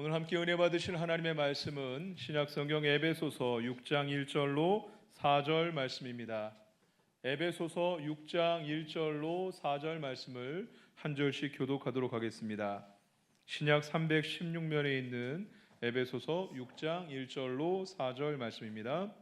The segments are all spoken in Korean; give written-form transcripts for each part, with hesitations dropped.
오늘 함께 은혜 받으실 하나님의 말씀은 신약성경 에베소서 6장 1절로 4절 말씀입니다. 에베소서 6장 1절로 4절 말씀을 한 절씩 교독하도록 하겠습니다. 신약 316면에 있는 에베소서 6장 1절로 4절 말씀입니다.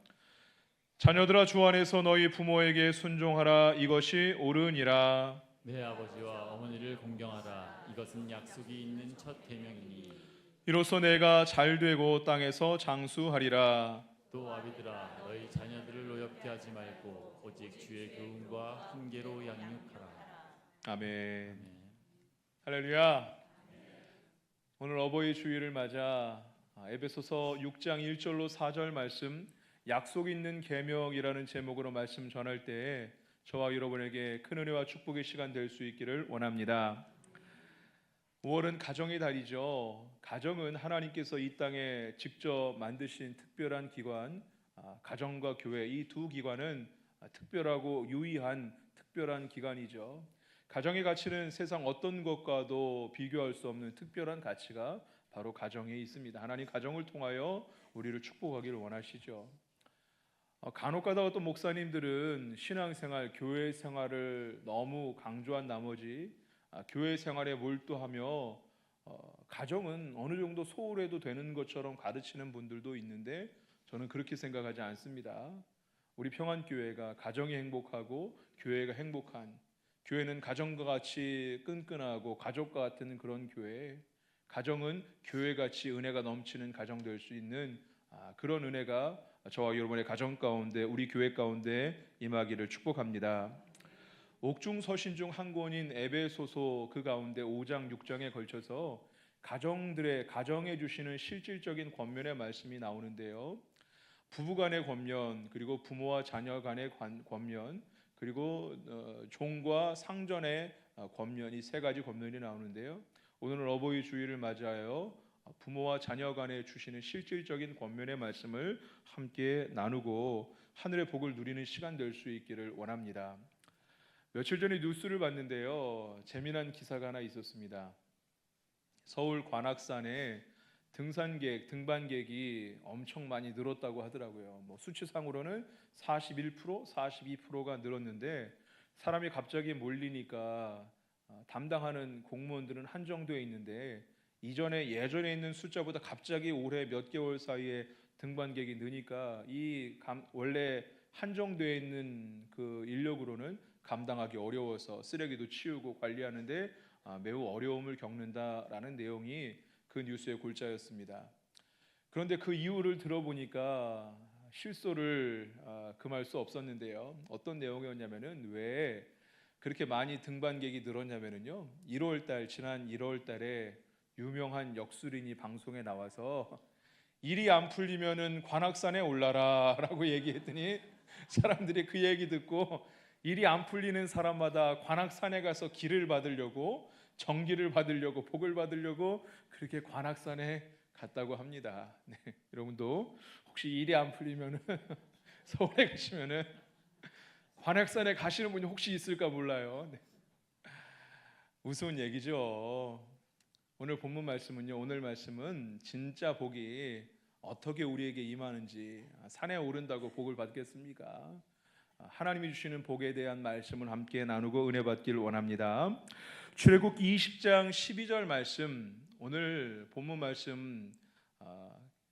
자녀들아, 주 안에서 너희 부모에게 순종하라. 이것이 옳으니라. 내 아버지와 어머니를 공경하라. 이것은 약속이 있는 첫 계명이니. 이로써 내가 잘되고 땅에서 장수하리라. 또 아비들아, 너희 자녀들을 노엽게 하지 말고 오직 주의 교훈과 훈계로 양육하라. 아멘. 할렐루야. 오늘 어버이 주일을 맞아 에베소서 6장 1절로 4절 말씀, 약속 있는 계명이라는 제목으로 말씀 전할 때에 저와 여러분에게 큰 은혜와 축복의 시간 될 수 있기를 원합니다. 5월은 가정의 달이죠. 가정은 하나님께서 이 땅에 직접 만드신 특별한 기관, 가정과 교회, 이 두 기관은 특별하고 유의한 특별한 기관이죠. 가정의 가치는 세상 어떤 것과도 비교할 수 없는 특별한 가치가 바로 가정에 있습니다. 하나님 가정을 통하여 우리를 축복하기를 원하시죠. 간혹가다 어떤 목사님들은 신앙생활, 교회 생활을 너무 강조한 나머지 교회 생활에 몰두하며 가정은 어느 정도 소홀해도 되는 것처럼 가르치는 분들도 있는데, 저는 그렇게 생각하지 않습니다. 우리 평안교회가 가정이 행복하고 교회가 행복한, 교회는 가정과 같이 끈끈하고 가족과 같은 그런 교회, 가정은 교회같이 은혜가 넘치는 가정 될 수 있는 그런 은혜가 저와 여러분의 가정 가운데, 우리 교회 가운데 임하기를 축복합니다. 옥중서신 중 한 권인 에베소서 그 가운데 5장 6장에 걸쳐서 가정에 주시는 실질적인 권면의 말씀이 나오는데요. 부부간의 권면, 그리고 부모와 자녀 간의 권면, 그리고 종과 상전의 권면, 이 세 가지 권면이 나오는데요. 오늘은 어버이 주일을 맞이하여 부모와 자녀 간에 주시는 실질적인 권면의 말씀을 함께 나누고 하늘의 복을 누리는 시간 될 수 있기를 원합니다. 며칠 전에 뉴스를 봤는데요, 재미난 기사가 하나 있었습니다. 서울 관악산에 등반객이 엄청 많이 늘었다고 하더라고요. 수치상으로는 41%, 42%가 늘었는데, 사람이 갑자기 몰리니까 담당하는 공무원들은 한정되어 있는데, 예전에 있는 숫자보다 갑자기 올해 몇 개월 사이에 등반객이 느니까 원래 한정되어 있는 그 인력으로는 감당하기 어려워서 쓰레기도 치우고 관리하는데 매우 어려움을 겪는다라는 내용이 그 뉴스의 골자였습니다. 그런데 그 이유를 들어보니까 실소를 금할 수 없었는데요. 어떤 내용이었냐면은, 왜 그렇게 많이 등반객이 늘었냐면은요, 지난 1월 달에 유명한 역술인이 방송에 나와서 일이 안 풀리면은 관악산에 올라라라고 얘기했더니, 사람들이 그 얘기 듣고 일이 안 풀리는 사람마다 관악산에 가서 길을 받으려고, 정기를 받으려고, 복을 받으려고 그렇게 관악산에 갔다고 합니다. 네, 여러분도 혹시 일이 안 풀리면은 서울에 가시면은 관악산에 가시는 분이 혹시 있을까 몰라요. 네. 우스운 얘기죠. 오늘 본문 말씀은요, 오늘 말씀은 진짜 복이 어떻게 우리에게 임하는지, 산에 오른다고 복을 받겠습니까? 하나님이 주시는 복에 대한 말씀을 함께 나누고 은혜 받기를 원합니다. 출애굽기 20장 12절 말씀, 오늘 본문 말씀,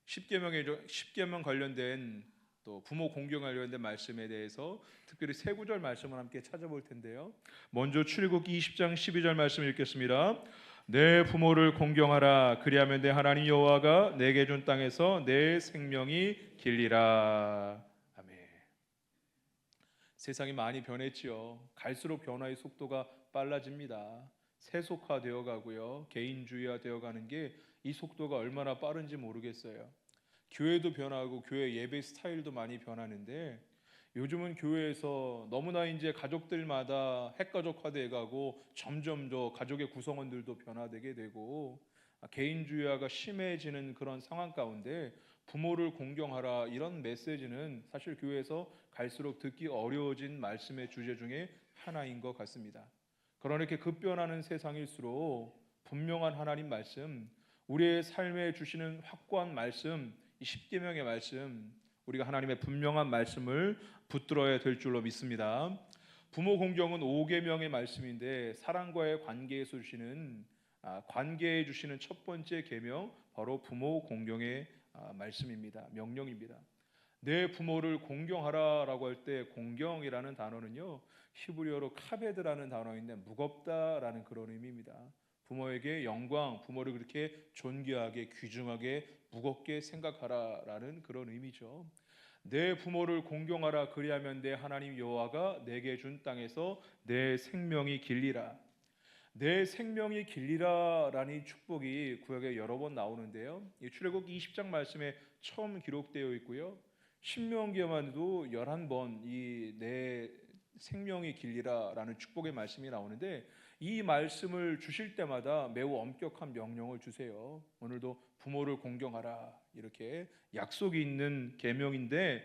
십계명 관련된, 또 부모 공경 관련된 말씀에 대해서 특별히 세 구절 말씀을 함께 찾아볼 텐데요. 먼저 출애굽기 20장 12절 말씀 읽겠습니다. 내 부모를 공경하라. 그리하면 내 하나님 여호와가 내게 준 땅에서 내 생명이 길리라. 아멘. 세상이 많이 변했지요. 갈수록 변화의 속도가 빨라집니다. 세속화되어 가고요, 개인주의화 되어 가는 게 이 속도가 얼마나 빠른지 모르겠어요. 교회도 변하고 교회 예배 스타일도 많이 변하는데, 요즘은 교회에서 너무나 이제 가족들마다 핵가족화되어 가고 점점 더 가족의 구성원들도 변화되게 되고 개인주의화가 심해지는 그런 상황 가운데 부모를 공경하라, 이런 메시지는 사실 교회에서 갈수록 듣기 어려워진 말씀의 주제 중에 하나인 것 같습니다. 그러나 이렇게 급변하는 세상일수록 분명한 하나님 말씀, 우리의 삶에 주시는 확고한 말씀, 이 십계명의 말씀, 우리가 하나님의 분명한 말씀을 붙들어야 될 줄로 믿습니다. 부모 공경은 5계명의 말씀인데 사랑과의 관계에서 주시는 관계에 주시는 첫 번째 계명, 바로 부모 공경의 말씀입니다. 명령입니다. 내 부모를 공경하라라고 할 때 공경이라는 단어는요, 히브리어로 카베드라는 단어인데 무겁다라는 그런 의미입니다. 부모에게 영광, 부모를 그렇게 존귀하게, 귀중하게, 무겁게 생각하라라는 그런 의미죠. 내 부모를 공경하라, 그리하면 내 하나님 여호와가 내게 준 땅에서 내 생명이 길리라. 내 생명이 길리라라는 축복이 구약에 여러 번 나오는데요. 출애굽기 20장 말씀에 처음 기록되어 있고요. 신명기에만도 11번 이 내 생명이 길리라라는 축복의 말씀이 나오는데, 이 말씀을 주실 때마다 매우 엄격한 명령을 주세요. 오늘도 부모를 공경하라, 이렇게 약속이 있는 계명인데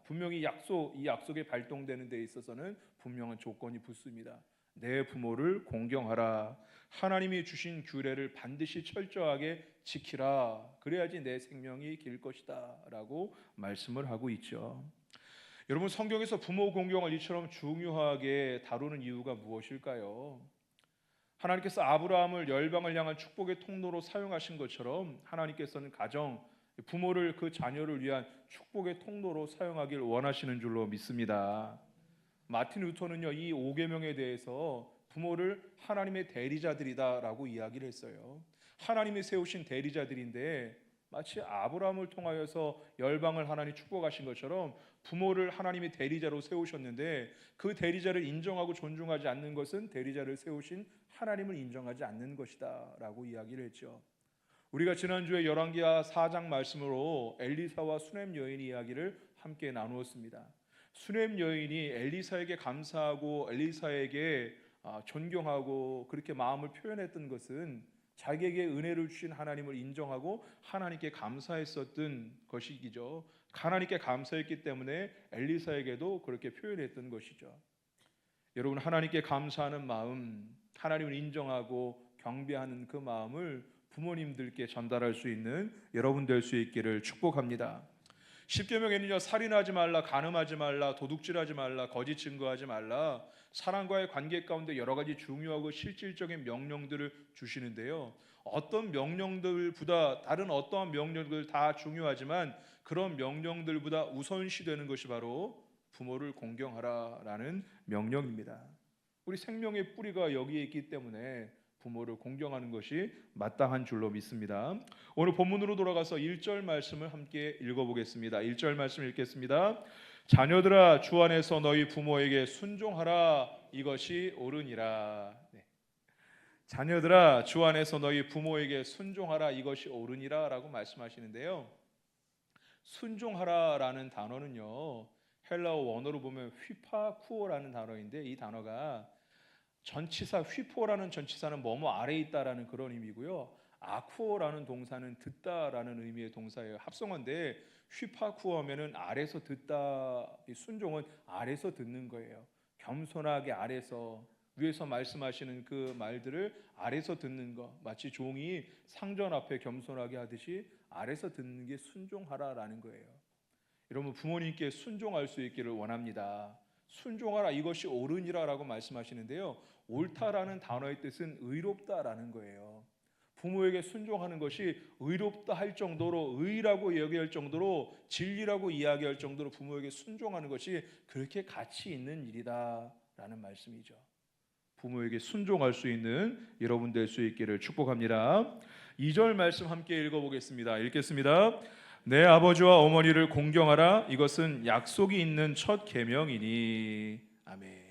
분명히 이 약속이 발동되는 데 있어서는 분명한 조건이 붙습니다. 내 부모를 공경하라. 하나님이 주신 규례를 반드시 철저하게 지키라. 그래야지 내 생명이 길 것이다 라고 말씀을 하고 있죠. 여러분, 성경에서 부모 공경을 이처럼 중요하게 다루는 이유가 무엇일까요? 하나님께서 아브라함을 열방을 향한 축복의 통로로 사용하신 것처럼 하나님께서는 가정, 부모를 그 자녀를 위한 축복의 통로로 사용하길 원하시는 줄로 믿습니다. 마틴 루터는요, 이 5계명에 대해서 부모를 하나님의 대리자들이다라고 이야기를 했어요. 하나님이 세우신 대리자들인데 마치 아브라함을 통하여서 열방을 하나님 축복하신 것처럼 부모를 하나님의 대리자로 세우셨는데, 그 대리자를 인정하고 존중하지 않는 것은 대리자를 세우신 하나님을 인정하지 않는 것이다 라고 이야기를 했죠. 우리가 지난주에 열왕기하 4장 말씀으로 엘리사와 수넴 여인 이야기를 함께 나누었습니다. 수넴 여인이 엘리사에게 감사하고 엘리사에게 존경하고 그렇게 마음을 표현했던 것은 자기에게 은혜를 주신 하나님을 인정하고 하나님께 감사했었던 것이죠. 하나님께 감사했기 때문에 엘리사에게도 그렇게 표현했던 것이죠. 여러분, 하나님께 감사하는 마음, 하나님을 인정하고 경배하는 그 마음을 부모님들께 전달할 수 있는 여러분 될 수 있기를 축복합니다. 십계명에는요, 살인하지 말라, 간음하지 말라, 도둑질하지 말라, 거짓 증거하지 말라, 사랑과의 관계 가운데 여러 가지 중요하고 실질적인 명령들을 주시는데요. 어떤 명령들보다 다른 어떠한 명령들 다 중요하지만 그런 명령들보다 우선시되는 것이 바로 부모를 공경하라라는 명령입니다. 우리 생명의 뿌리가 여기에 있기 때문에 부모를 공경하는 것이 마땅한 줄로 믿습니다. 오늘 본문으로 돌아가서 1절 말씀을 함께 읽어보겠습니다. 1절 말씀 읽겠습니다. 자녀들아, 주 안에서 너희 부모에게 순종하라, 이것이 옳으니라. 네. 자녀들아, 주 안에서 너희 부모에게 순종하라, 이것이 옳으니라 라고 말씀하시는데요. 순종하라라는 단어는요, 헬라어 원어로 보면 휘파쿠오라는 단어인데, 이 단어가 전치사 휘포라는 전치사는 뭐뭐 아래에 있다라는 그런 의미고요. 아쿠어라는 동사는 듣다라는 의미의 동사예요. 합성어인데 휘파쿠어면은 아래서 듣다, 순종은 아래서 듣는 거예요. 겸손하게 아래서, 위에서 말씀하시는 그 말들을 아래서 듣는 거, 마치 종이 상전 앞에 겸손하게 하듯이 아래서 듣는 게 순종하라라는 거예요. 여러분, 부모님께 순종할 수 있기를 원합니다. 순종하라, 이것이 옳으니라라고 말씀하시는데요. 옳다라는 단어의 뜻은 의롭다라는 거예요. 부모에게 순종하는 것이 의롭다 할 정도로, 의라고 여길 정도로, 진리라고 이야기할 정도로 부모에게 순종하는 것이 그렇게 가치 있는 일이다라는 말씀이죠. 부모에게 순종할 수 있는 여러분 될 수 있기를 축복합니다. 2절 말씀 함께 읽어보겠습니다. 읽겠습니다. 내 아버지와 어머니를 공경하라, 이것은 약속이 있는 첫 계명이니. 아멘.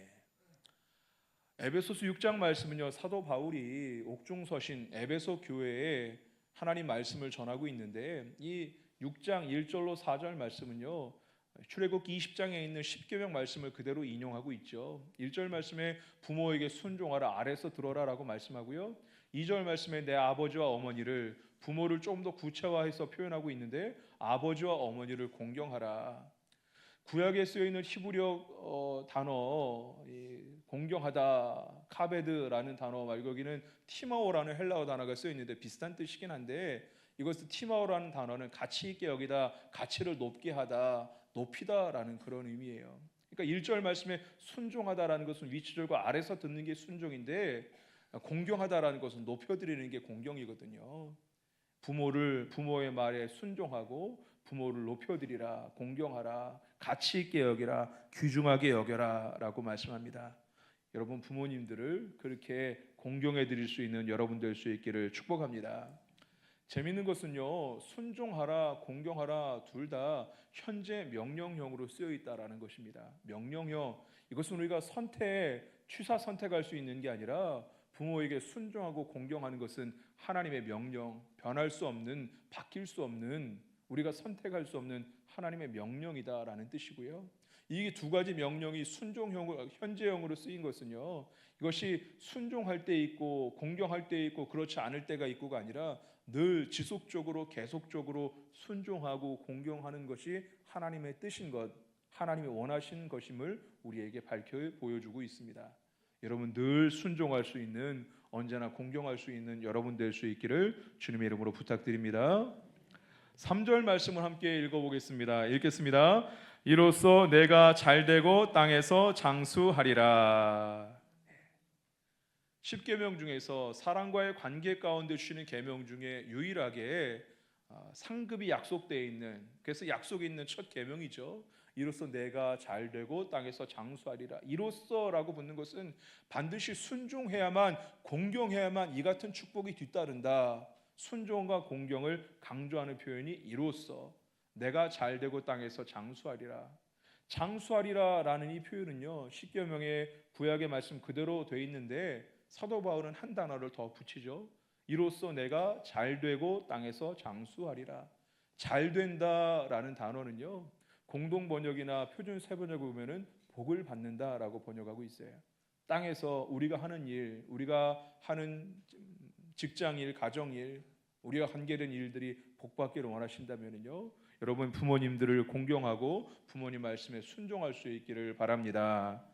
에베소서 6장 말씀은요, 사도 바울이 옥중서신 에베소 교회에 하나님 말씀을 전하고 있는데, 이 6장 1절로 4절 말씀은요, 출애굽기 20장에 있는 십계명 말씀을 그대로 인용하고 있죠. 1절 말씀에 부모에게 순종하라, 아래서 들어라라고 말씀하고요. 2절 말씀에 내 아버지와 어머니를, 부모를 좀 더 구체화해서 표현하고 있는데 아버지와 어머니를 공경하라. 구약에 쓰여 있는 히브리어 단어 공경하다 카베드라는 단어 말고 여기는 티마오라는 헬라어 단어가 쓰여 있는데 비슷한 뜻이긴 한데 이것은 티마오라는 단어는 가치 있게 여기다 가치를 높게 하다 높이다라는 그런 의미예요. 그러니까 1절 말씀에 순종하다라는 것은 위치절과 아래서 듣는 게 순종인데 공경하다라는 것은 높여드리는 게 공경이거든요. 부모의 말에 순종하고 부모를 높여드리라, 공경하라, 가치 있게 여기라, 귀중하게 여겨라라고 말씀합니다. 여러분 부모님들을 그렇게 공경해 드릴 수 있는 여러분 될 수 있기를 축복합니다. 재미있는 것은요, 순종하라, 공경하라 둘 다 현재 명령형으로 쓰여 있다라는 것입니다. 명령형, 이것은 우리가 취사 선택할 수 있는 게 아니라 부모에게 순종하고 공경하는 것은 하나님의 명령, 변할 수 없는, 바뀔 수 없는, 우리가 선택할 수 없는 하나님의 명령이다라는 뜻이고요. 이 두 가지 명령이 순종형으로 현재형으로 쓰인 것은요, 이것이 순종할 때 있고 공경할 때 있고 그렇지 않을 때가 있고가 아니라 늘 지속적으로 계속적으로 순종하고 공경하는 것이 하나님의 뜻인 것, 하나님이 원하신 것임을 우리에게 밝혀 보여주고 있습니다. 여러분 늘 순종할 수 있는, 언제나 공경할 수 있는 여러분 될 수 있기를 주님의 이름으로 부탁드립니다. 3절 말씀을 함께 읽어보겠습니다. 읽겠습니다. 이로써 내가 잘되고 땅에서 장수하리라. 10계명 중에서 사랑과의 관계 가운데 주시는 계명 중에 유일하게 상급이 약속되어 있는, 그래서 약속이 있는 첫 계명이죠. 이로써 내가 잘되고 땅에서 장수하리라. 이로써라고 붙는 것은 반드시 순종해야만, 공경해야만 이 같은 축복이 뒤따른다. 순종과 공경을 강조하는 표현이 이로써 내가 잘되고 땅에서 장수하리라. 장수하리라라는 이 표현은요, 십계명의 구약의 말씀 그대로 돼 있는데 사도 바울은 한 단어를 더 붙이죠. 이로써 내가 잘되고 땅에서 장수하리라. 잘된다라는 단어는요, 공동 번역이나 표준 세번역을 보면은 복을 받는다라고 번역하고 있어요. 땅에서 우리가 하는 일, 우리가 하는 직장일, 가정일, 우리가 관계된 일들이 복받기를 원하신다면요, 여러분 부모님들을 공경하고 부모님 말씀에 순종할 수 있기를 바랍니다.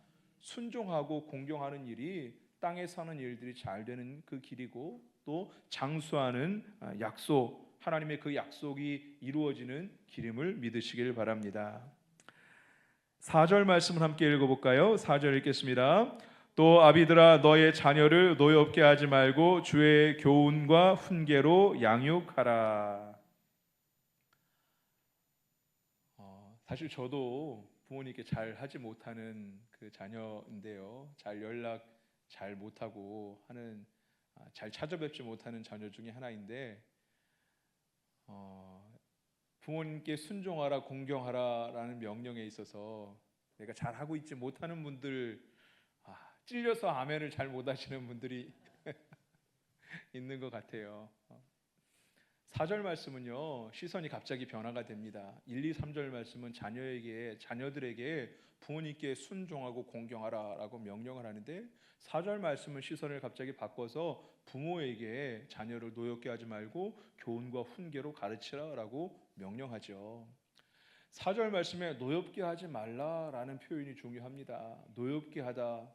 순종하고 공경하는 일이 땅에 사는 일들이 잘 되는 그 길이고, 또 장수하는 약속, 하나님의 그 약속이 이루어지는 길임을 믿으시길 바랍니다. 4절 말씀을 함께 읽어볼까요? 4절 읽겠습니다. 또 아비들아 너의 자녀를 노엽게 하지 말고 주의 교훈과 훈계로 양육하라. 사실 저도 부모님께 잘 하지 못하는 그 자녀인데요, 잘 연락 잘 못하고 하는, 잘 찾아뵙지 못하는 자녀 중에 하나인데, 부모님께 순종하라 공경하라라는 명령에 있어서 내가 잘 하고 있지 못하는 분들, 찔려서 아멘을 잘 못하시는 분들이 있는 것 같아요. 4절 말씀은요, 시선이 갑자기 변화가 됩니다. 1, 2, 3절 말씀은 자녀들에게 부모님께 순종하고 공경하라라고 명령을 하는데, 4절 말씀은 시선을 갑자기 바꿔서 부모에게 자녀를 노엽게 하지 말고 교훈과 훈계로 가르치라라고 명령하죠. 4절 말씀에 노엽게 하지 말라라는 표현이 중요합니다. 노엽게 하다.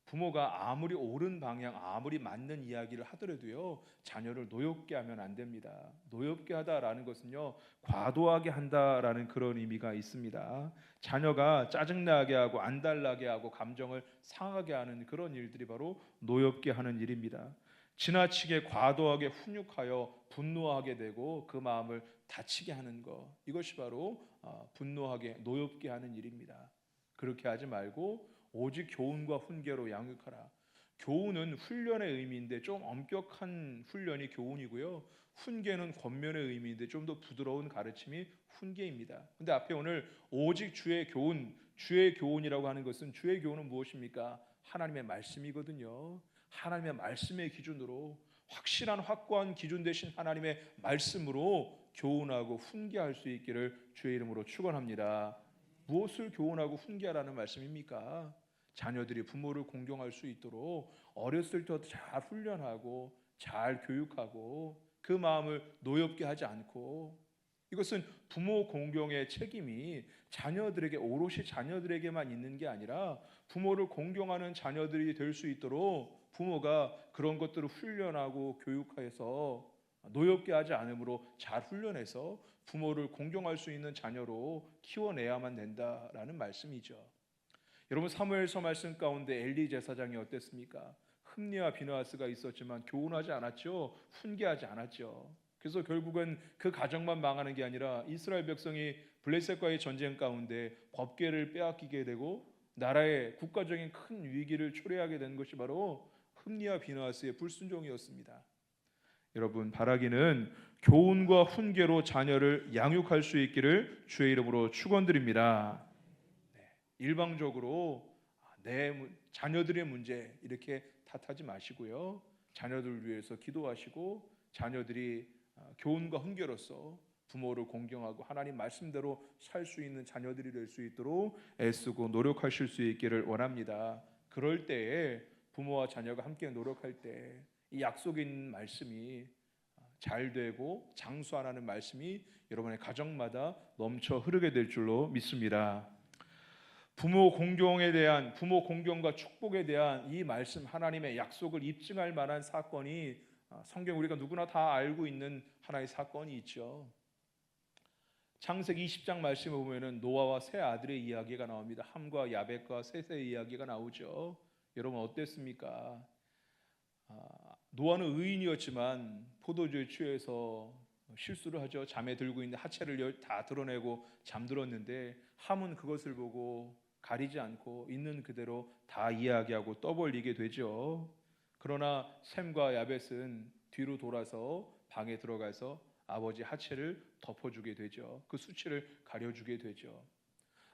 부모가 아무리 옳은 방향, 아무리 맞는 이야기를 하더라도요, 자녀를 노엽게 하면 안 됩니다. 노엽게 하다라는 것은요, 과도하게 한다라는 그런 의미가 있습니다. 자녀가 짜증나게 하고 안달나게 하고 감정을 상하게 하는 그런 일들이 바로 노엽게 하는 일입니다. 지나치게 과도하게 훈육하여 분노하게 되고 그 마음을 다치게 하는 것, 이것이 바로 분노하게 노엽게 하는 일입니다. 그렇게 하지 말고 오직 교훈과 훈계로 양육하라. 교훈은 훈련의 의미인데 좀 엄격한 훈련이 교훈이고요, 훈계는 권면의 의미인데 좀 더 부드러운 가르침이 훈계입니다. 근데 앞에 오늘 오직 주의 교훈이라고 하는 것은, 주의 교훈은 무엇입니까? 하나님의 말씀이거든요. 하나님의 말씀의 기준으로, 확실한 확고한 기준 되신 하나님의 말씀으로 교훈하고 훈계할 수 있기를 주의 이름으로 축원합니다. 무엇을 교훈하고 훈계하라는 말씀입니까? 자녀들이 부모를 공경할 수 있도록 어렸을 때부터 잘 훈련하고 잘 교육하고 그 마음을 노엽게 하지 않고 이것은 부모 공경의 책임이 자녀들에게 오롯이 자녀들에게만 있는 게 아니라 부모를 공경하는 자녀들이 될 수 있도록 부모가 그런 것들을 훈련하고 교육해서 노엽게 하지 않으므로 잘 훈련해서 부모를 공경할 수 있는 자녀로 키워내야만 된다라는 말씀이죠. 여러분, 사무엘서 말씀 가운데 엘리 제사장이 어땠습니까? 흠니와 비느하스가 있었지만 교훈하지 않았죠. 훈계하지 않았죠. 그래서 결국은 그 가정만 망하는 게 아니라 이스라엘 백성이 블레셋과의 전쟁 가운데 법궤를 빼앗기게 되고 나라의 국가적인 큰 위기를 초래하게 된 것이 바로 흠니와 비느하스의 불순종이었습니다. 여러분, 바라기는 교훈과 훈계로 자녀를 양육할 수 있기를 주의 이름으로 축원드립니다. 일방적으로 내 자녀들의 문제 이렇게 탓하지 마시고요. 자녀들을 위해서 기도하시고 자녀들이 교훈과 훈계로서 부모를 공경하고 하나님 말씀대로 살 수 있는 자녀들이 될 수 있도록 애쓰고 노력하실 수 있기를 원합니다. 그럴 때에 부모와 자녀가 함께 노력할 때 이 약속인 말씀이 잘 되고 장수하라는 말씀이 여러분의 가정마다 넘쳐 흐르게 될 줄로 믿습니다. 부모 공경과 축복에 대한 이 말씀, 하나님의 약속을 입증할 만한 사건이 성경 우리가 누구나 다 알고 있는 하나의 사건이 있죠. 창세기 20장 말씀에 보면은 노아와 세 아들의 이야기가 나옵니다. 함과 야벳과 셋의 이야기가 나오죠. 여러분 어땠습니까? 노아는 의인이었지만 포도주에 취해서 실수를 하죠. 잠에 들고 있는 하체를 다 드러내고 잠들었는데 함은 그것을 보고 가리지 않고 있는 그대로 다 이야기하고 떠벌리게 되죠. 그러나 셈과 야벳은 뒤로 돌아서 방에 들어가서 아버지 하체를 덮어주게 되죠. 그 수치를 가려주게 되죠.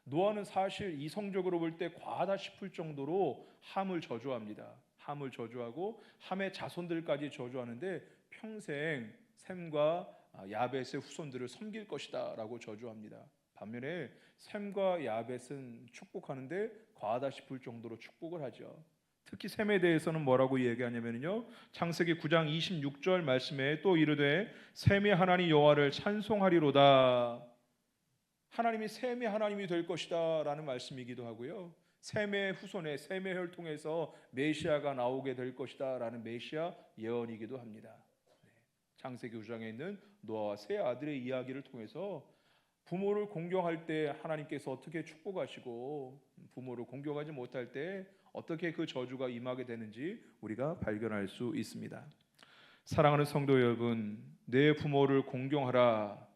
노아는 사실 이성적으로 볼 때 과하다 싶을 정도로 함을 저주합니다. 함을 저주하고 함의 자손들까지 저주하는데 평생 셈과 야벳의 후손들을 섬길 것이다 라고 저주합니다. 반면에 셈과 야벳은 축복하는데 과하다 싶을 정도로 축복을 하죠. 특히 셈에 대해서는 뭐라고 얘기하냐면요, 창세기 9장 26절 말씀에 또 이르되 셈의 하나님 여호와를 찬송하리로다. 하나님이 셈의 하나님이 될 것이다 라는 말씀이기도 하고요, 셈의 후손의 셈의 혈통에서 메시아가 나오게 될 것이다 라는 메시아 예언이기도 합니다. 창세기 9장에 있는 노아와 세 아들의 이야기를 통해서 부모를 공경할 때 하나님께서 어떻게 축복하시고 부모를 공경하지 못할 때 어떻게 그 저주가 임하게 되는지 우리가 발견할 수 있습니다. 사랑하는 성도 여러분, 내 부모를 공경하라.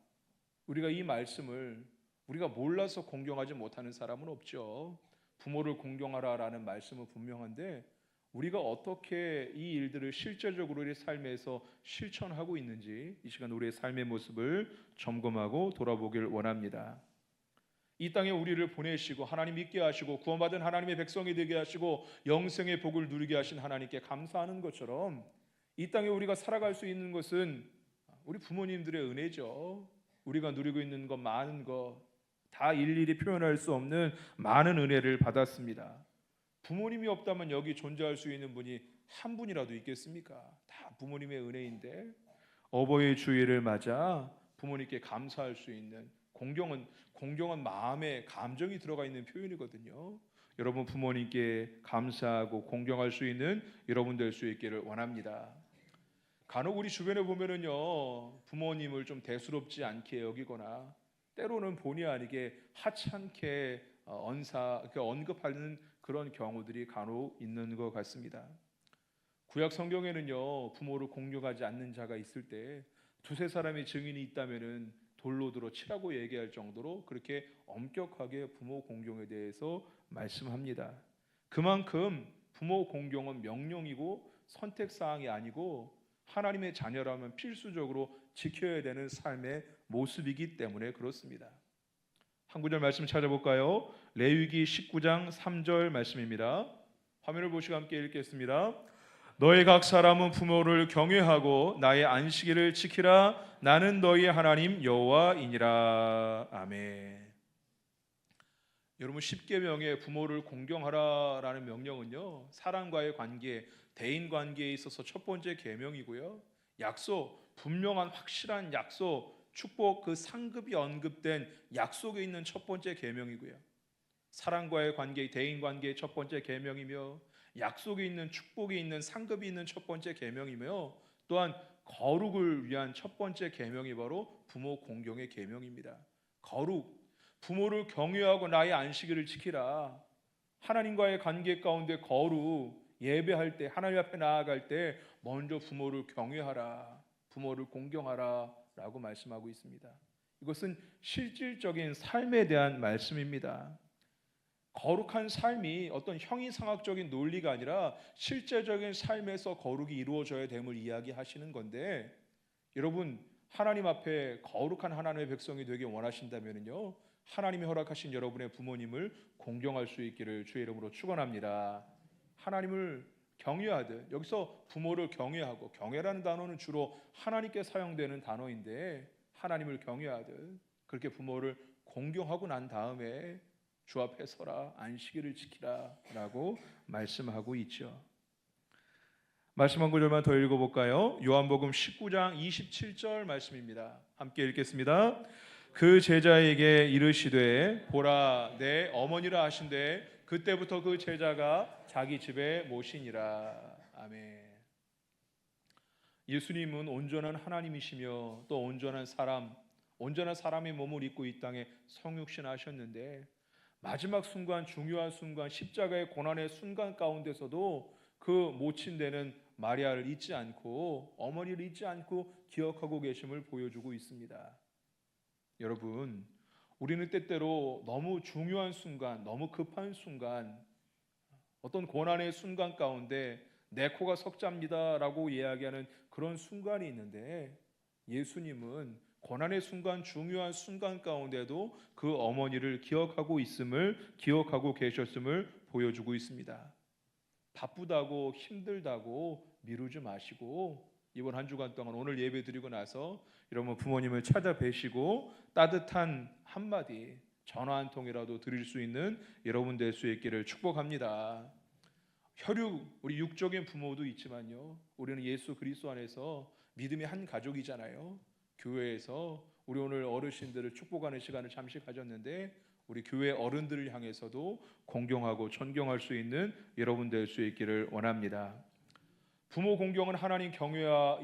우리가 이 말씀을 우리가 몰라서 공경하지 못하는 사람은 없죠. 부모를 공경하라라는 말씀은 분명한데 우리가 어떻게 이 일들을 실제적으로 우리 삶에서 실천하고 있는지 이 시간 우리의 삶의 모습을 점검하고 돌아보길 원합니다. 이 땅에 우리를 보내시고 하나님 믿게 하시고 구원받은 하나님의 백성이 되게 하시고 영생의 복을 누리게 하신 하나님께 감사하는 것처럼 이 땅에 우리가 살아갈 수 있는 것은 우리 부모님들의 은혜죠. 우리가 누리고 있는 것 많은 것 다 일일이 표현할 수 없는 많은 은혜를 받았습니다. 부모님이 없다면 여기 존재할 수 있는 분이 한 분이라도 있겠습니까? 다 부모님의 은혜인데 어버이의 주일을 맞아 부모님께 감사할 수 있는 공경은 마음에 감정이 들어가 있는 표현이거든요. 여러분 부모님께 감사하고 공경할 수 있는 여러분 될 수 있기를 원합니다. 간혹 우리 주변에 보면은요, 부모님을 좀 대수롭지 않게 여기거나 때로는 본의 아니게 하찮게 언급하는 그런 경우들이 간혹 있는 것 같습니다. 구약 성경에는요, 부모를 공경하지 않는 자가 있을 때 두세 사람의 증인이 있다면은 돌로 들어 치라고 얘기할 정도로 그렇게 엄격하게 부모 공경에 대해서 말씀합니다. 그만큼 부모 공경은 명령이고 선택사항이 아니고 하나님의 자녀라면 필수적으로 지켜야 되는 삶의 모습이기 때문에 그렇습니다. 한 구절 말씀 찾아볼까요? 레위기 19장 3절 말씀입니다. 화면을 보시고 함께 읽겠습니다. 너희 각 사람은 부모를 경외하고 나의 안식일을 지키라. 나는 너희의 하나님 여호와이니라. 아멘. 여러분, 십계명의 부모를 공경하라라는 명령은요, 사람과의 관계, 대인 관계에 있어서 첫 번째 계명이고요, 약속, 분명한 확실한 약속, 축복 그 상급이 언급된 약속에 있는 첫 번째 계명이고요. 사랑과의 관계, 대인 관계의 첫 번째 계명이며 약속이 있는 축복이 있는 상급이 있는 첫 번째 계명이며 또한 거룩을 위한 첫 번째 계명이 바로 부모 공경의 계명입니다. 거룩, 부모를 경외하고 나의 안식일을 지키라. 하나님과의 관계 가운데 거룩, 예배할 때 하나님 앞에 나아갈 때 먼저 부모를 경외하라, 부모를 공경하라 라고 말씀하고 있습니다. 이것은 실질적인 삶에 대한 말씀입니다. 거룩한 삶이 어떤 형이상학적인 논리가 아니라 실제적인 삶에서 거룩이 이루어져야 됨을 이야기하시는 건데, 여러분 하나님 앞에 거룩한 하나님의 백성이 되기 원하신다면요, 하나님이 허락하신 여러분의 부모님을 공경할 수 있기를 주의 이름으로 축원합니다. 하나님을 경외하듯, 여기서 부모를 경외하고, 경외라는 단어는 주로 하나님께 사용되는 단어인데 하나님을 경외하듯 그렇게 부모를 공경하고 난 다음에 주 앞에 서라, 안식일을 지키라 라고 말씀하고 있죠. 말씀 한 구절만 더 읽어볼까요? 요한복음 19장 27절 말씀입니다. 함께 읽겠습니다. 그 제자에게 이르시되 보라 내 어머니라 하신대 그때부터 그 제자가 자기 집에 모시니라. 아멘. 예수님은 온전한 하나님이시며 또 온전한 사람의 몸을 입고 이 땅에 성육신하셨는데, 마지막 순간, 중요한 순간, 십자가의 고난의 순간 가운데서도 그 모친되는 마리아를 잊지 않고, 어머니를 잊지 않고 기억하고 계심을 보여주고 있습니다. 여러분, 우리는 때때로 너무 중요한 순간, 너무 급한 순간, 어떤 고난의 순간 가운데 내 코가 석자입니다라고 이야기하는 그런 순간이 있는데, 예수님은 고난의 순간, 중요한 순간 가운데도 그 어머니를 기억하고 계셨음을 보여주고 있습니다. 바쁘다고 힘들다고 미루지 마시고, 이번 한 주간 동안 오늘 예배 드리고 나서 여러분 부모님을 찾아뵈시고 따뜻한 한마디, 전화 한 통이라도 드릴 수 있는 여러분 될 수 있기를 축복합니다. 우리 육적인 부모도 있지만요, 우리는 예수 그리스도 안에서 믿음의 한 가족이잖아요. 교회에서 우리 오늘 어르신들을 축복하는 시간을 잠시 가졌는데, 우리 교회 어른들을 향해서도 공경하고 존경할 수 있는 여러분 될 수 있기를 원합니다. 부모 공경은 하나님 경외와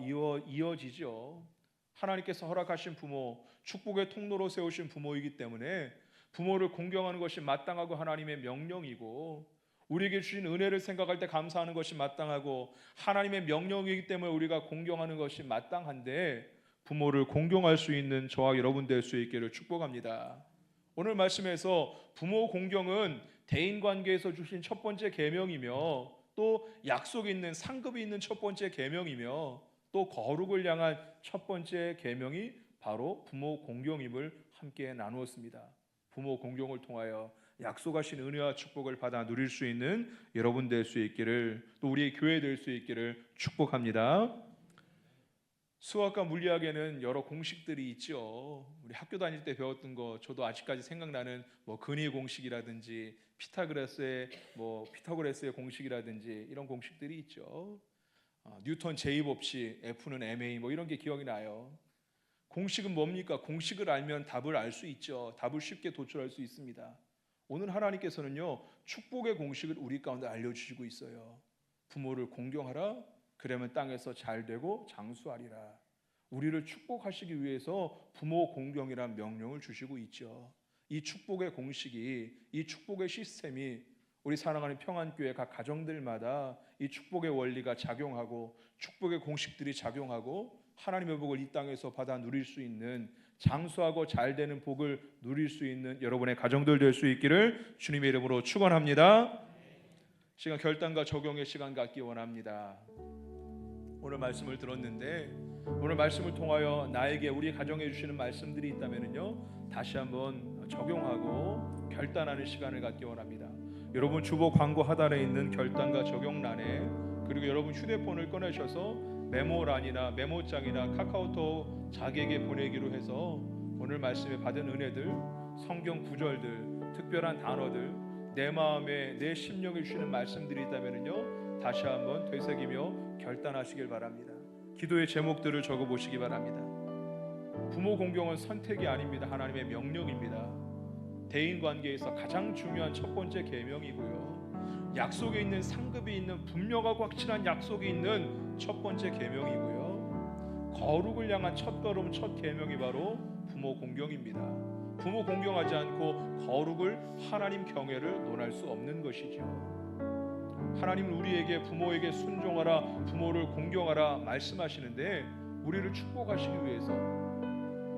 이어지죠. 하나님께서 허락하신 부모, 축복의 통로로 세우신 부모이기 때문에 부모를 공경하는 것이 마땅하고 하나님의 명령이고, 우리에게 주신 은혜를 생각할 때 감사하는 것이 마땅하고 하나님의 명령이기 때문에 우리가 공경하는 것이 마땅한데, 부모를 공경할 수 있는 저와 여러분 될 수 있기를 축복합니다. 오늘 말씀에서 부모 공경은 대인관계에서 주신 첫 번째 계명이며, 또 약속이 있는 상급이 있는 첫 번째 계명이며, 또 거룩을 향한 첫 번째 계명이 바로 부모 공경임을 함께 나누었습니다. 부모 공경을 통하여 약속하신 은혜와 축복을 받아 누릴 수 있는 여러분 될 수 있기를, 또 우리의 교회 될 수 있기를 축복합니다. 수학과 물리학에는 여러 공식들이 있죠. 우리 학교 다닐 때 배웠던 거 저도 아직까지 생각나는 근위 공식이라든지 피타고라스의 공식이라든지 이런 공식들이 있죠. 뉴턴 제2법칙, F는 ma 이런 게 기억이 나요. 공식은 뭡니까? 공식을 알면 답을 알 수 있죠. 답을 쉽게 도출할 수 있습니다. 오늘 하나님께서는요, 축복의 공식을 우리 가운데 알려주시고 있어요. 부모를 공경하라. 그러면 땅에서 잘되고 장수하리라. 우리를 축복하시기 위해서 부모 공경이란 명령을 주시고 있죠. 이 축복의 공식이, 이 축복의 시스템이 우리 사랑하는 평안교회 각 가정들마다 이 축복의 원리가 작용하고 축복의 공식들이 작용하고 하나님의 복을 이 땅에서 받아 누릴 수 있는, 장수하고 잘되는 복을 누릴 수 있는 여러분의 가정들 될 수 있기를 주님의 이름으로 축원합니다. 시간 결단과 적용의 시간 갖기 원합니다. 오늘 말씀을 들었는데, 오늘 말씀을 통하여 나에게 우리 가정에 주시는 말씀들이 있다면요, 다시 한번 적용하고 결단하는 시간을 갖기 원합니다. 여러분 주보 광고 하단에 있는 결단과 적용란에, 그리고 여러분 휴대폰을 꺼내셔서 메모란이나 메모장이나 카카오톡 자기에게 보내기로 해서 오늘 말씀에 받은 은혜들, 성경 구절들, 특별한 단어들, 내 마음에 내 심령에 주시는 말씀들이 있다면요, 다시 한번 되새기며 결단하시길 바랍니다. 기도의 제목들을 적어보시기 바랍니다. 부모 공경은 선택이 아닙니다. 하나님의 명령입니다. 대인 관계에서 가장 중요한 첫 번째 계명이고요. 약속에 있는 상급이 있는 분명하고 확실한 약속이 있는 첫 번째 계명이고요. 거룩을 향한 첫 걸음, 첫 계명이 바로 부모 공경입니다. 부모 공경하지 않고 거룩을 하나님 경외를 논할 수 없는 것이죠. 하나님은 우리에게 부모에게 순종하라, 부모를 공경하라 말씀하시는데 우리를 축복하시기 위해서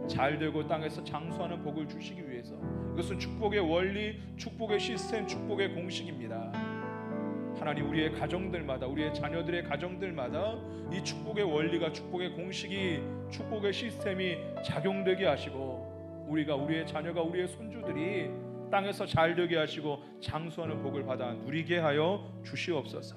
잘되고 땅에서 장수하는 복을 주시기 위해서 이것은 축복의 원리, 축복의 시스템, 축복의 공식입니다. 하나님 우리의 가정들마다 우리의 자녀들의 가정들마다 이 축복의 원리가 축복의 공식이 축복의 시스템이 작용되게 하시고 우리가 우리의 자녀가 우리의 손주들이 땅에서 잘되게 하시고 장수하는 복을 받아 누리게 하여 주시옵소서.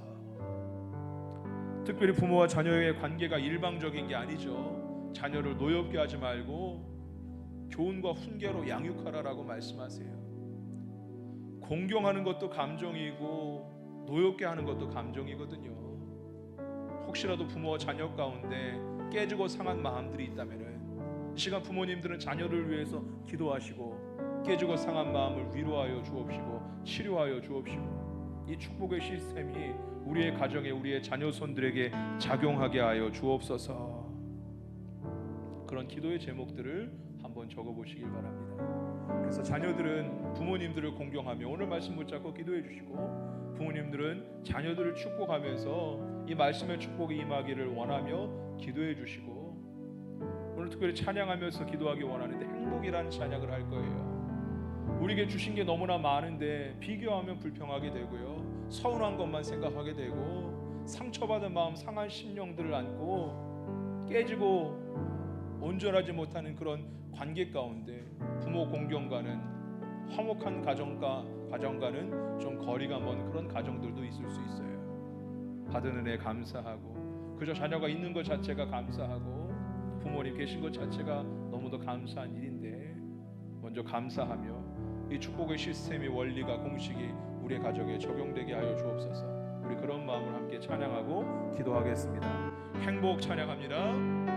특별히 부모와 자녀의 관계가 일방적인 게 아니죠. 자녀를 노엽게 하지 말고 교훈과 훈계로 양육하라라고 말씀하세요. 공경하는 것도 감정이고 노엽게 하는 것도 감정이거든요. 혹시라도 부모와 자녀 가운데 깨지고 상한 마음들이 있다면 이 시간 부모님들은 자녀를 위해서 기도하시고 깨지고 상한 마음을 위로하여 주옵시고 치료하여 주옵시고 이 축복의 시스템이 우리의 가정에 우리의 자녀손들에게 작용하게 하여 주옵소서. 그런 기도의 제목들을 한번 적어보시길 바랍니다. 그래서 자녀들은 부모님들을 공경하며 오늘 말씀 붙잡고 기도해 주시고 부모님들은 자녀들을 축복하면서 이 말씀의 축복이 임하기를 원하며 기도해 주시고 오늘 특별히 찬양하면서 기도하기 원하는데 행복이라는 찬양을 할 거예요. 우리에게 주신 게 너무나 많은데 비교하면 불평하게 되고요, 서운한 것만 생각하게 되고 상처받은 마음, 상한 심령들을 안고 깨지고 온전하지 못하는 그런 관계 가운데 부모 공경과는 화목한 가정과는 좀 거리가 먼 그런 가정들도 있을 수 있어요. 받은 은혜 감사하고 그저 자녀가 있는 것 자체가 감사하고 부모님 계신 것 자체가 너무도 감사한 일인데 먼저 감사하며 이 축복의 시스템의 원리가 공식이 우리의 가정에 적용되게 하여 주옵소서. 우리 그런 마음을 함께 찬양하고 기도하겠습니다. 행복 찬양합니다.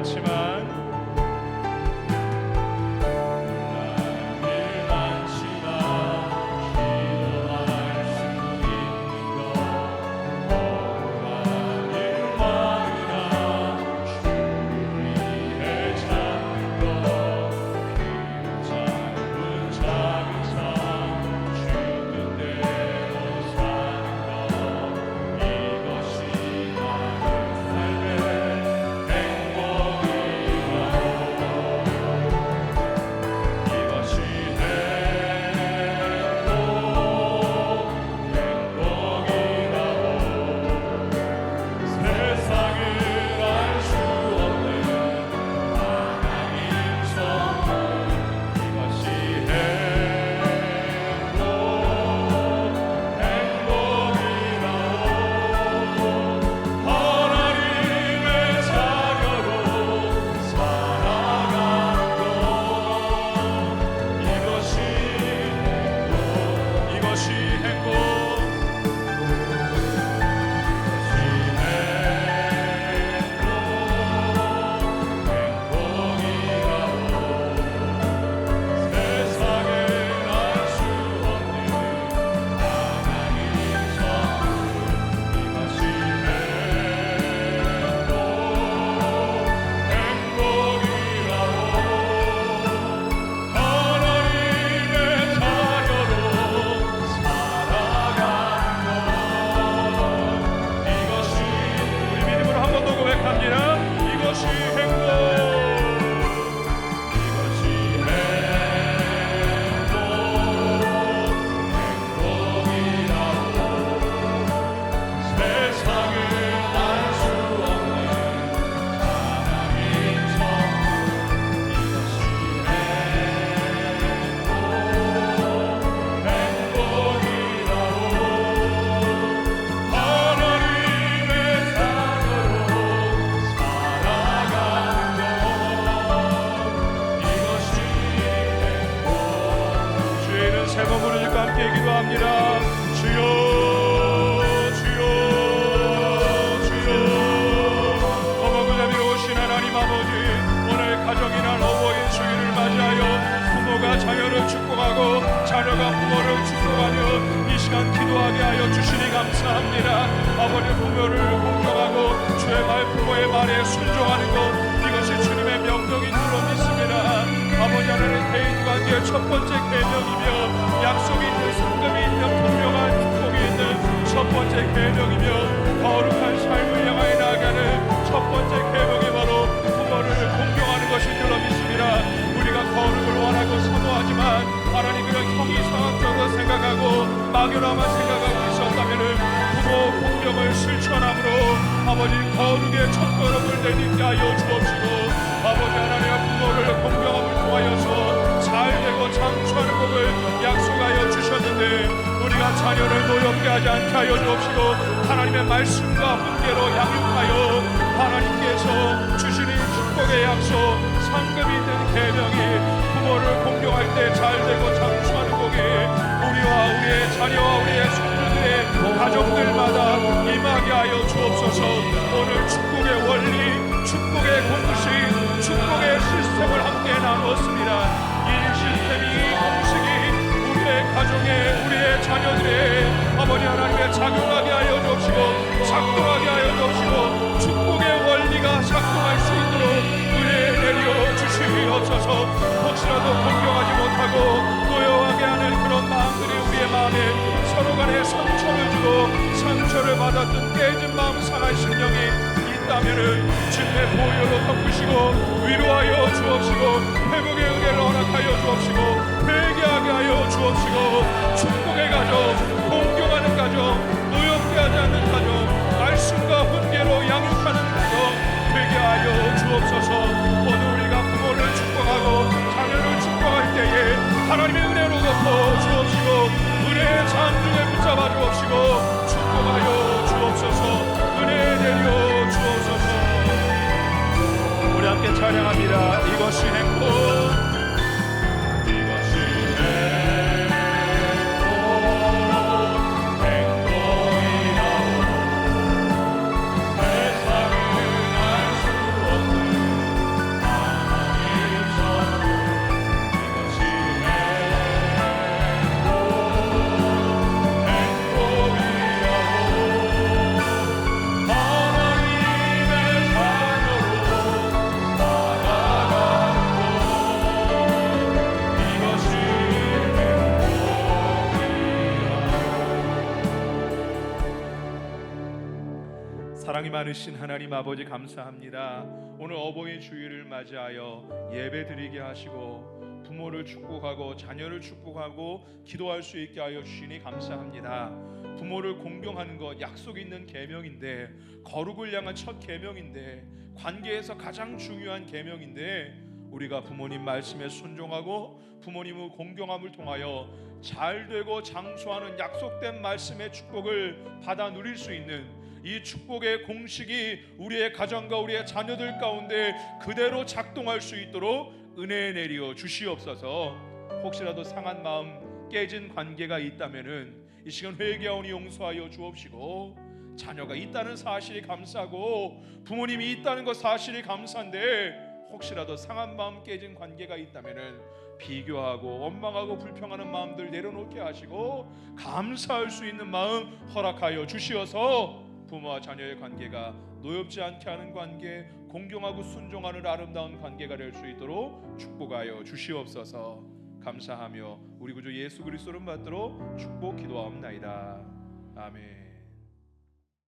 많지만 시간 기도하게 하여 주시니 감사합니다. 아버지, 부모를 공경하고 주의 말, 부모의 말에 순종하는 것, 이것이 주님의 명령인 줄로 믿습니다. 아버지 하나님, 대인관계의 첫 번째 계명이며 약속이 있는 성금이 있는 분명한 축복이 있는 첫 번째 계명이며 거룩한 삶을 향하여 나아가는 첫 번째 계명이 바로 부모를 공경하는 것인 줄로 믿습니다. 우리가 거룩을 원하고 선호하지만 하나님, 그런 형이상학적으로 생각하고 막연함만 생각하고 있었다면 부모 공경을 실천함으로 아버지 거룩의 첫걸음을 내딛게 하여 주옵시고, 아버지 하나님, 부모를 공경함을 통하여서 잘되고 장수하는 법을 약속하여 주셨는데 우리가 자녀를 노엽게 하지 않게 하여 주옵시고, 하나님의 말씀과 훈계로 양육하여 하나님께서 주시는 축복의 약속, 상급이 있는 계명이 부모를 공경할 때 잘되고 장수하는 복이 우리와 우리의 자녀와 우리의 손주들의 가정들마다 임하게 하여 주옵소서. 오늘 축복의 원리, 축복의 공식, 축복의 시스템을 함께 나누었습니다. 이 시스템이, 이 공식이 우리의 가정에, 우리의 자녀들의 아버지 하나님의 작용하게 하여 주옵시고, 작동하게 하여 주옵시고, 축복의 원리가 작동할 수 있도록 은혜 내려 주시옵소서. 혹시라도 공경하지 못하고 노여하게 하는 그런 마음들이 우리의 마음에 서로 간에 상처를 주고 상처를 받았던 깨진 마음, 상한 심령이 있다면은 주님의 보혈로 덮으시고 위로하여 주옵시고, 회복의 은혜를 허락하여 주옵시고, 회개하게 하여 주옵시고, 축복의 가정, 공경하는 가정, 노엽게 하지 않는 가정, 말씀과 훈계로 양육하는 가정 되게 하여 주옵소서. 오늘 우리가 부모를 축복하고 자녀를 축복할 때에 하나님의 은혜로 덮어 주옵시고, 은혜의 장중에 붙잡아 주옵시고, 축복하여 주옵소서. 은혜 내려 주옵소서. 우리 함께 찬양합니다. 이것이 행복, 사랑이 많으신 하나님 아버지, 감사합니다. 오늘 어버이 주일을 맞이하여 예배 드리게 하시고 부모를 축복하고 자녀를 축복하고 기도할 수 있게 하여 주시니 감사합니다. 부모를 공경하는 것 약속 있는 계명인데, 거룩을 향한 첫 계명인데, 관계에서 가장 중요한 계명인데, 우리가 부모님 말씀에 순종하고 부모님의 공경함을 통하여 잘되고 장수하는 약속된 말씀의 축복을 받아 누릴 수 있는 이 축복의 공식이 우리의 가정과 우리의 자녀들 가운데 그대로 작동할 수 있도록 은혜 내려 주시옵소서. 혹시라도 상한 마음, 깨진 관계가 있다면은 이 시간 회개하오니 용서하여 주옵시고, 자녀가 있다는 사실이 감사하고 부모님이 있다는 것 사실이 감사한데 혹시라도 상한 마음, 깨진 관계가 있다면은 비교하고 원망하고 불평하는 마음들 내려놓게 하시고 감사할 수 있는 마음 허락하여 주시어서 부모와 자녀의 관계가 노엽지 않게 하는 관계, 공경하고 순종하는 아름다운 관계가 될 수 있도록 축복하여 주시옵소서. 감사하며 우리 구주 예수 그리스도를 받들어 축복 기도하옵나이다. 아멘.